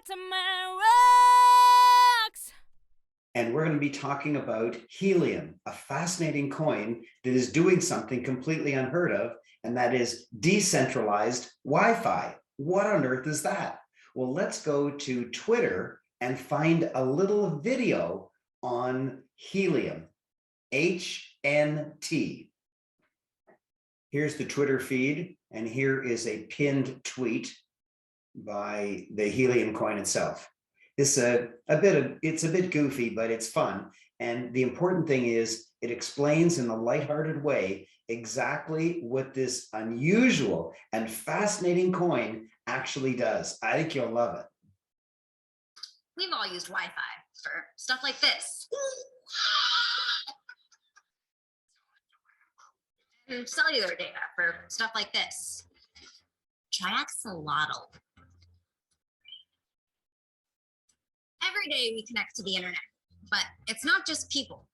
to my rocks. And we're going to be talking about helium, a fascinating coin that is doing something completely unheard of, and that is decentralized Wi-Fi. What on earth is that? Well, let's go to Twitter and find a little video on helium, HNT. Here's the Twitter feed, and here is a pinned tweet by the helium coin itself. It's a bit goofy, but it's fun. And the important thing is it explains in a lighthearted way exactly what this unusual and fascinating coin actually does. I think you'll love it. We've all used Wi-Fi for stuff like this. And cellular data for stuff like this. Triaxolotl. Every day we connect to the internet, but it's not just people.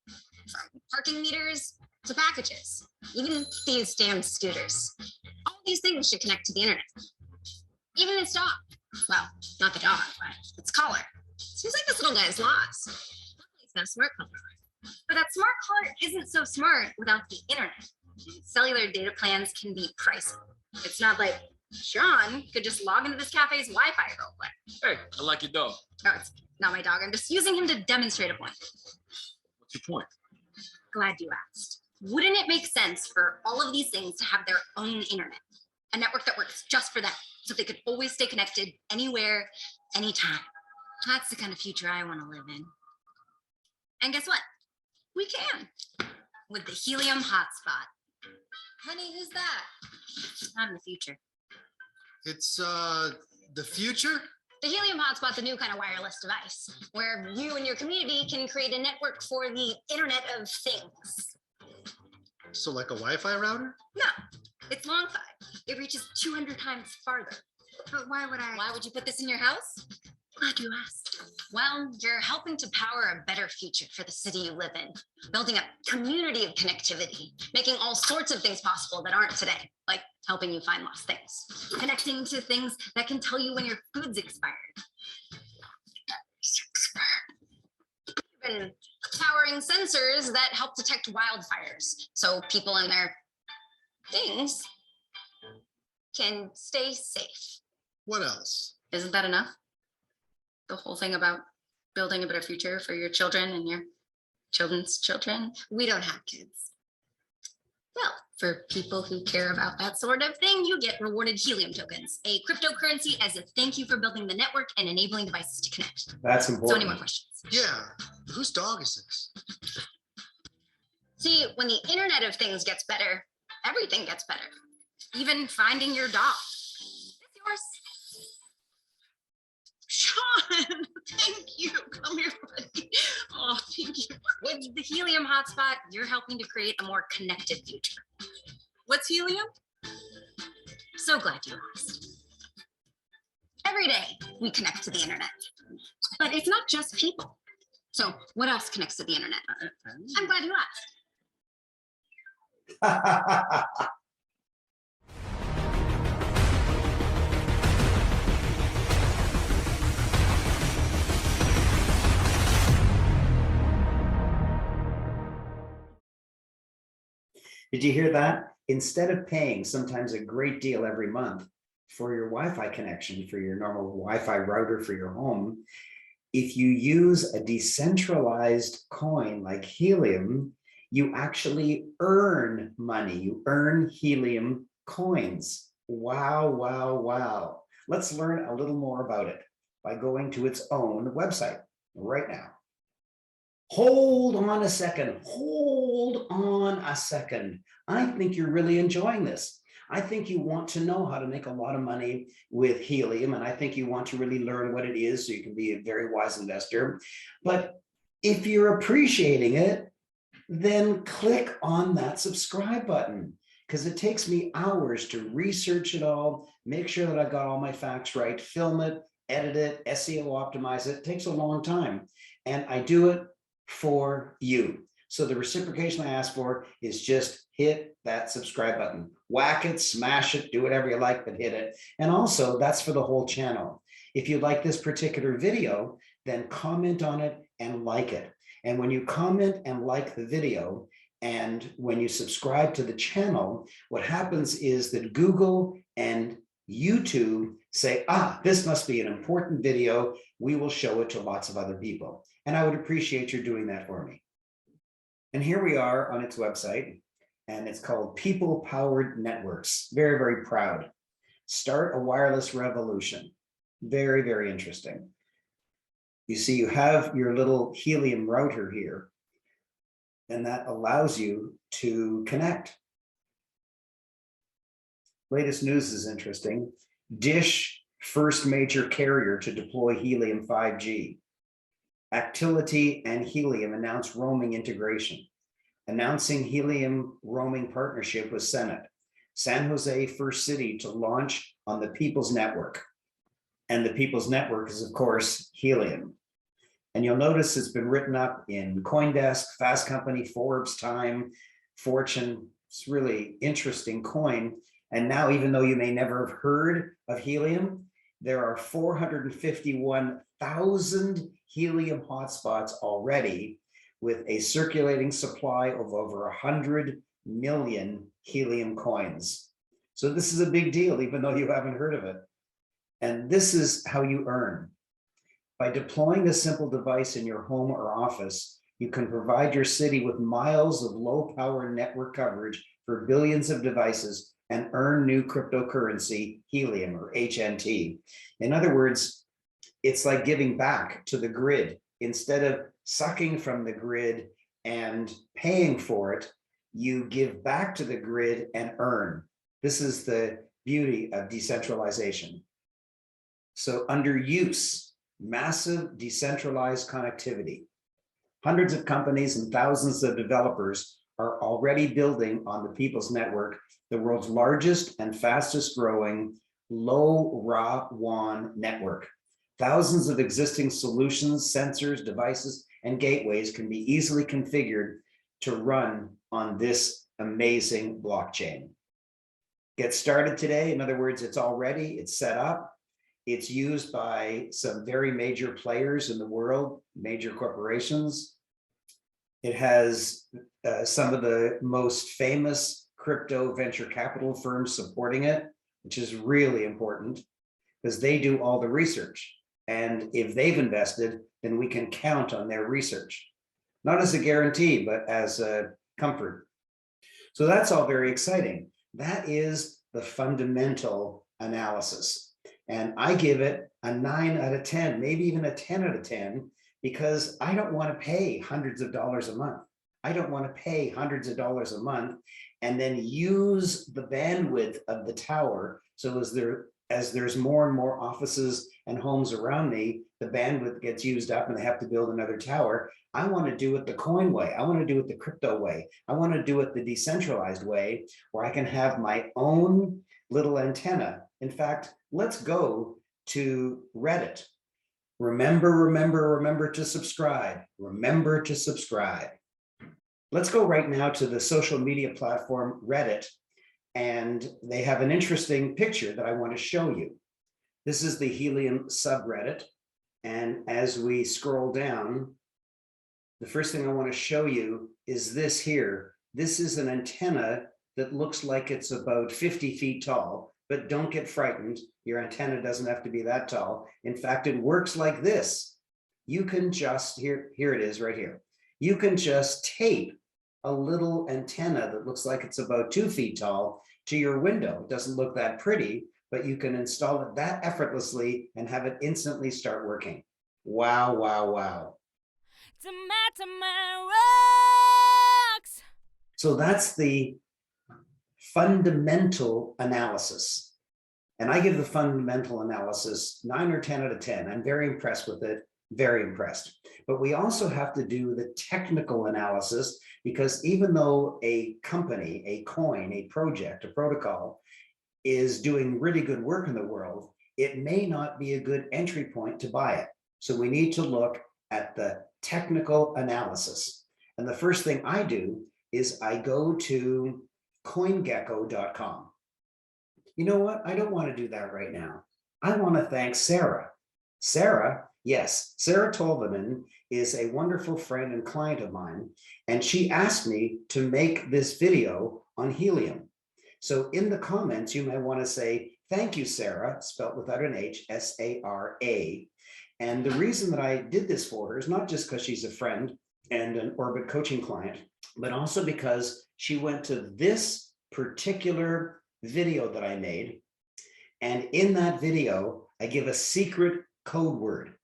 From parking meters to packages, even these damn scooters. All these things should connect to the internet. Even this dog. Well, not the dog, but its collar. Seems like this little guy is lost. Luckily, it's not a smart collar. But that smart collar isn't so smart without the internet. Cellular data plans can be pricey. It's not like Sean could just log into this cafe's Wi-Fi real quick. Hey, I like your dog. Oh, it's not my dog. I'm just using him to demonstrate a point. What's your point? Glad you asked. Wouldn't it make sense for all of these things to have their own internet? A network that works just for them, so they could always stay connected anywhere, anytime. That's the kind of future I want to live in. And guess what? We can. With the helium hotspot. Honey, who's that? Not in the future. It's the future? The helium hotspot's a new kind of wireless device where you and your community can create a network for the Internet of Things. So like a Wi-Fi router? No, it's long-fi. It reaches 200 times farther. But why would you put this in your house? Glad you asked. Well, you're helping to power a better future for the city you live in, building a community of connectivity, making all sorts of things possible that aren't today, like helping you find lost things, connecting to things that can tell you when your food's expired. Even powering sensors that help detect wildfires, so people and their things can stay safe. What else? Isn't that enough? The whole thing about building a better future for your children and your children's children. We don't have kids. Well, for people who care about that sort of thing, you get rewarded helium tokens, a cryptocurrency as a thank you for building the network and enabling devices to connect. That's important. So any more questions? Yeah. Whose dog is this? See, when the Internet of Things gets better, everything gets better. Even finding your dog. It's yours. Sean, thank you. Come here, buddy. Oh, thank you. With the helium hotspot, you're helping to create a more connected future. What's helium? So glad you asked. Every day, we connect to the internet. But it's not just people. So what else connects to the internet? I'm glad you asked. Did you hear that? Instead of paying sometimes a great deal every month for your Wi-Fi connection, for your normal Wi-Fi router for your home, if you use a decentralized coin like helium, you actually earn money. You earn helium coins. Wow, wow, wow. Let's learn a little more about it by going to its own website right now. Hold on a second. Hold on a second. I think you're really enjoying this. I think you want to know how to make a lot of money with helium, and I think you want to really learn what it is so you can be a very wise investor. But if you're appreciating it, then click on that subscribe button, because it takes me hours to research it all, make sure that I got all my facts right, film it, edit it, SEO optimize it. It takes a long time, and I do it for you. So the reciprocation I ask for is just hit that subscribe button, whack it, smash it, do whatever you like, but hit it. And also that's for the whole channel. If you like this particular video, then comment on it and like it. And when you comment and like the video, and when you subscribe to the channel, what happens is that Google and YouTube say, this must be an important video. We will show it to lots of other people. And I would appreciate you doing that for me. And here we are on its website, and it's called People Powered Networks. Very, very proud. Start a wireless revolution. Very, very interesting. You see, you have your little helium router here, and that allows you to connect. Latest news is interesting. Dish, first major carrier to deploy helium 5G. Actility and Helium announced roaming integration. Announcing helium roaming partnership with Senate. San Jose, first city to launch on the People's Network. And the People's Network is, of course, helium. And you'll notice it's been written up in CoinDesk, Fast Company, Forbes, Time, Fortune. It's really interesting coin. And now, even though you may never have heard of helium, there are 451,000 helium hotspots already, with a circulating supply of over 100 million helium coins. So this is a big deal, even though you haven't heard of it. And this is how you earn. By deploying a simple device in your home or office, you can provide your city with miles of low power network coverage for billions of devices and earn new cryptocurrency, helium or HNT. In other words, it's like giving back to the grid. Instead of sucking from the grid and paying for it, you give back to the grid and earn. This is the beauty of decentralization. So under use, massive decentralized connectivity. Hundreds of companies and thousands of developers are already building on the People's Network, the world's largest and fastest growing low WAN network. Thousands of existing solutions, sensors, devices, and gateways can be easily configured to run on this amazing blockchain. Get started today. In other words, it's set up. It's used by some very major players in the world, major corporations. It has some of the most famous crypto venture capital firms supporting it, which is really important because they do all the research. And if they've invested, then we can count on their research, not as a guarantee, but as a comfort. So that's all very exciting. That is the fundamental analysis. And I give it a 9 out of 10, maybe even a 10 out of 10, because I don't want to pay hundreds of dollars a month. I don't want to pay hundreds of dollars a month and then use the bandwidth of the tower. So as there's more and more offices and homes around me, the bandwidth gets used up and they have to build another tower. I want to do it the coin way. I want to do it the crypto way. I want to do it the decentralized way, where I can have my own little antenna. In fact, let's go to Reddit. Remember to subscribe. Remember to subscribe. Let's go right now to the social media platform Reddit, and they have an interesting picture that I want to show you. This is the Helium subreddit, and as we scroll down, the first thing I want to show you is this here. This is an antenna that looks like it's about 50 feet tall, but don't get frightened. Your antenna doesn't have to be that tall. In fact, it works like this. You can just, here it is right here. You can just tape a little antenna that looks like it's about 2 feet tall to your window. It doesn't look that pretty, but you can install it that effortlessly and have it instantly start working. Wow, wow, wow. Rocks. So that's the fundamental analysis. And I give the fundamental analysis 9 or 10 out of 10. I'm very impressed with it, very impressed. But we also have to do the technical analysis, because even though a company, a coin, a project, a protocol is doing really good work in the world, it may not be a good entry point to buy it. So we need to look at the technical analysis. And the first thing I do is I go to coingecko.com. You know what? I don't want to do that right now. I want to thank Sarah. Sarah, yes, Sarah Tolvanen is a wonderful friend and client of mine, and she asked me to make this video on helium. So in the comments, you may want to say, thank you, Sarah, spelled without an H, S-A-R-A. And the reason that I did this for her is not just because she's a friend and an Orbit coaching client, but also because she went to this particular video that I made. And in that video, I give a secret code word.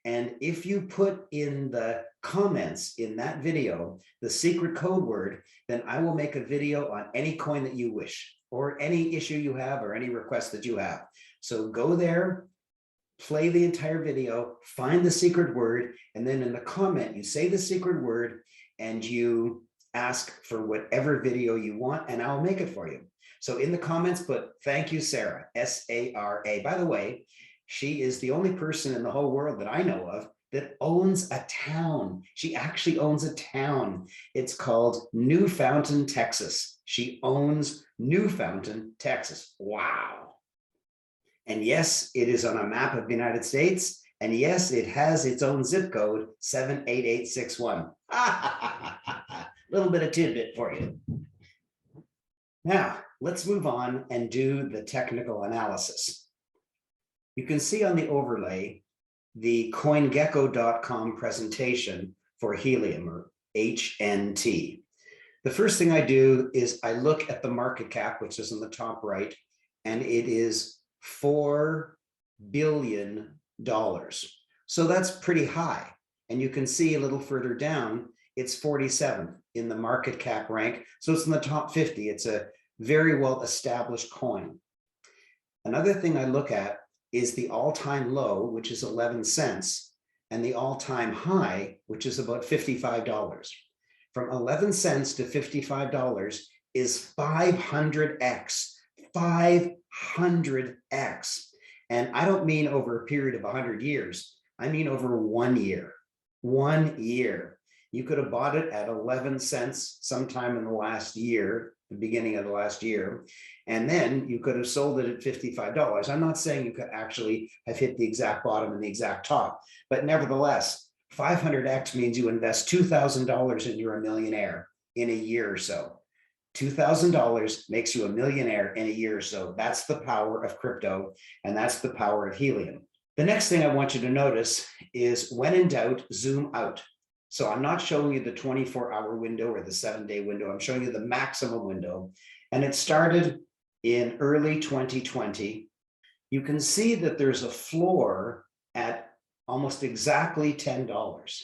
And if you put in the comments in that video, the secret code word, then I will make a video on any coin that you wish, or any issue you have, or any request that you have. So go there, play the entire video, find the secret word, and then in the comment, you say the secret word and you ask for whatever video you want, and I'll make it for you. So in the comments, put thank you, Sarah, S-A-R-A. By the way, she is the only person in the whole world that I know of that owns a town. She actually owns a town. It's called New Fountain, Texas. She owns New Fountain, Texas. Wow. And yes, it is on a map of the United States. And yes, it has its own zip code, 78861. Little bit of tidbit for you. Now, let's move on and do the technical analysis. You can see on the overlay the CoinGecko.com presentation for helium, or HNT. The first thing I do is I look at the market cap, which is on the top right, and it is $4 billion. So that's pretty high. And you can see a little further down, it's 47th in the market cap rank. So it's in the top 50. It's a very well established coin. Another thing I look at is the all-time low, which is 11 cents, and the all-time high, which is about $55. From 11 cents to $55 is 500x, 500x. And I don't mean over a period of 100 years. I mean over 1 year. 1 year. You could have bought it at 11 cents sometime in the last year, the beginning of the last year, and then you could have sold it at $55. I'm not saying you could actually have hit the exact bottom and the exact top, but nevertheless, 500x means you invest $2,000 and you're a millionaire in a year or so. $2,000 makes you a millionaire in a year or so. That's the power of crypto, and that's the power of helium. The next thing I want you to notice is when in doubt, zoom out. So I'm not showing you the 24-hour window or the 7-day window. I'm showing you the maximum window. And it started in early 2020. You can see that there's a floor at almost exactly $10.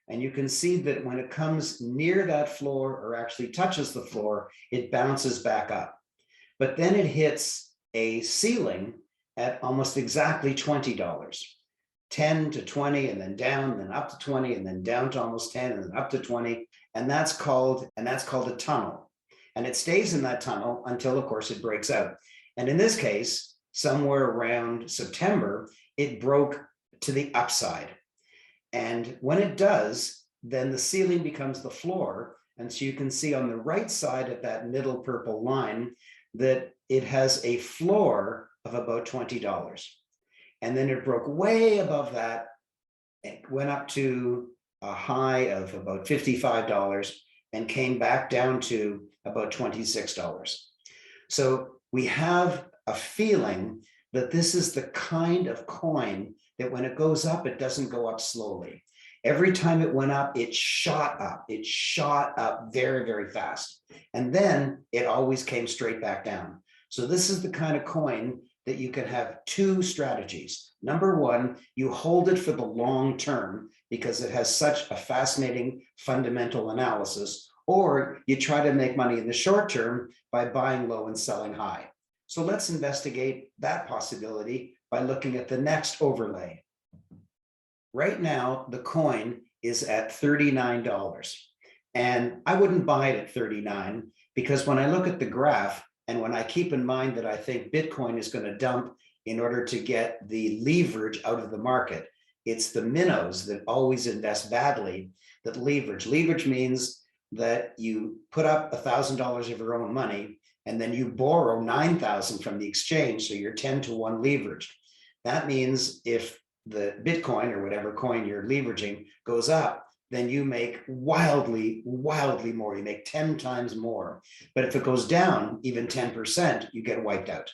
And you can see that when it comes near that floor, or actually touches the floor, it bounces back up. But then it hits a ceiling at almost exactly $20. 10 to 20, and then down, and then up to 20, and then down to almost 10, and then up to 20. And that's called a tunnel. And it stays in that tunnel until, of course, it breaks out. And in this case, somewhere around September, it broke to the upside. And when it does, then the ceiling becomes the floor. And so you can see on the right side of that middle purple line that it has a floor of about $20. And then it broke way above that. It went up to a high of about $55 and came back down to about $26. So we have a feeling that this is the kind of coin that when it goes up, it doesn't go up slowly. Every time it went up, it shot up. It shot up very, very fast. And then it always came straight back down. So this is the kind of coin that you can have two strategies. Number one, you hold it for the long term because it has such a fascinating fundamental analysis, or you try to make money in the short term by buying low and selling high. So let's investigate that possibility by looking at the next overlay. Right now, the coin is at $39. And I wouldn't buy it at 39 because when I look at the graph, and when I keep in mind that I think Bitcoin is going to dump in order to get the leverage out of the market, it's the minnows that always invest badly that leverage. Leverage means that you put up $1,000 of your own money and then you borrow $9,000 from the exchange, so you're 10 to 1 leveraged. That means if the Bitcoin or whatever coin you're leveraging goes up, then you make wildly, wildly more. You make 10 times more. But if it goes down even 10%, you get wiped out.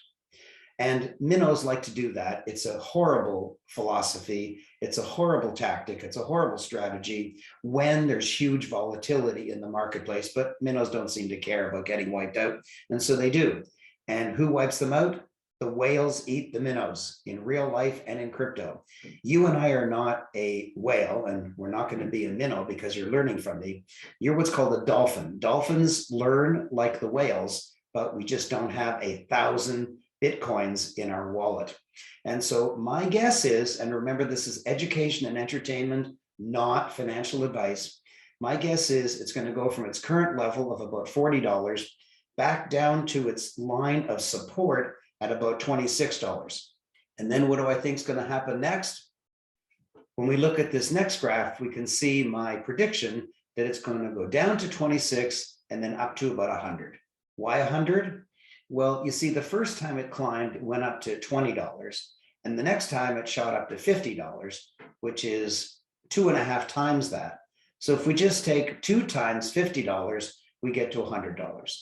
And minnows like to do that. It's a horrible philosophy. It's a horrible tactic. It's a horrible strategy when there's huge volatility in the marketplace, but minnows don't seem to care about getting wiped out. And so they do. And who wipes them out? The whales eat the minnows in real life and in crypto. You and I are not a whale, and we're not going to be a minnow because you're learning from me. You're what's called a dolphin. Dolphins learn like the whales, but we just don't have 1,000 Bitcoins in our wallet. And so my guess is, and remember, this is education and entertainment, not financial advice. My guess is it's going to go from its current level of about $40 back down to its line of support at about $26. And then what do I think is going to happen next? When we look at this next graph, we can see my prediction that it's going to go down to 26 and then up to about 100. Why 100? Well, you see, the first time it climbed, it went up to $20. And the next time it shot up to $50, which is 2.5 times that. So if we just take 2 times $50, we get to $100.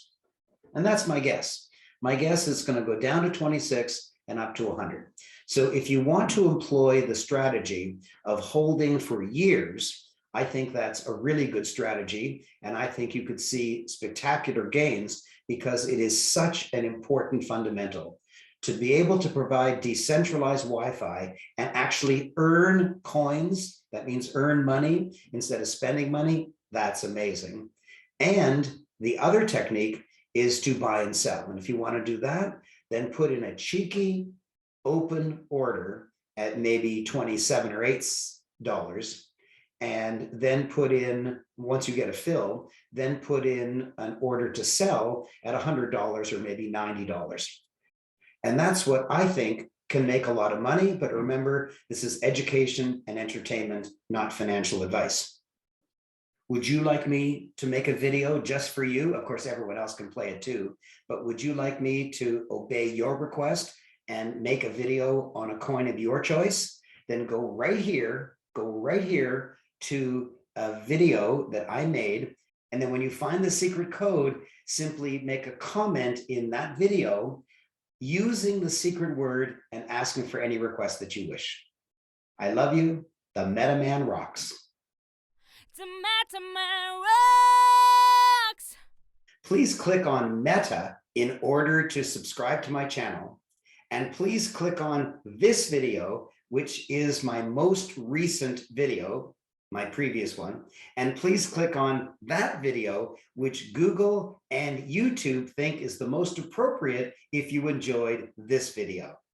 And that's my guess. My guess is going to go down to 26 and up to 100. So if you want to employ the strategy of holding for years, I think that's a really good strategy. And I think you could see spectacular gains because it is such an important fundamental. To be able to provide decentralized Wi-Fi and actually earn coins, that means earn money instead of spending money, that's amazing. And the other technique is to buy and sell. And if you want to do that, then put in a cheeky open order at maybe $27 or $8, and then put in, once you get a fill, then put in an order to sell at $100 or maybe $90. And that's what I think can make a lot of money. But remember, this is education and entertainment, not financial advice. Would you like me to make a video just for you? Of course, everyone else can play it too, but would you like me to obey your request and make a video on a coin of your choice? Then go right here to a video that I made. And then when you find the secret code, simply make a comment in that video using the secret word and asking for any request that you wish. I love you. The MetaMan rocks. The MetaMan rocks. Please click on Meta in order to subscribe to my channel. And please click on this video, which is my most recent video, my previous one. And please click on that video, which Google and YouTube think is the most appropriate if you enjoyed this video.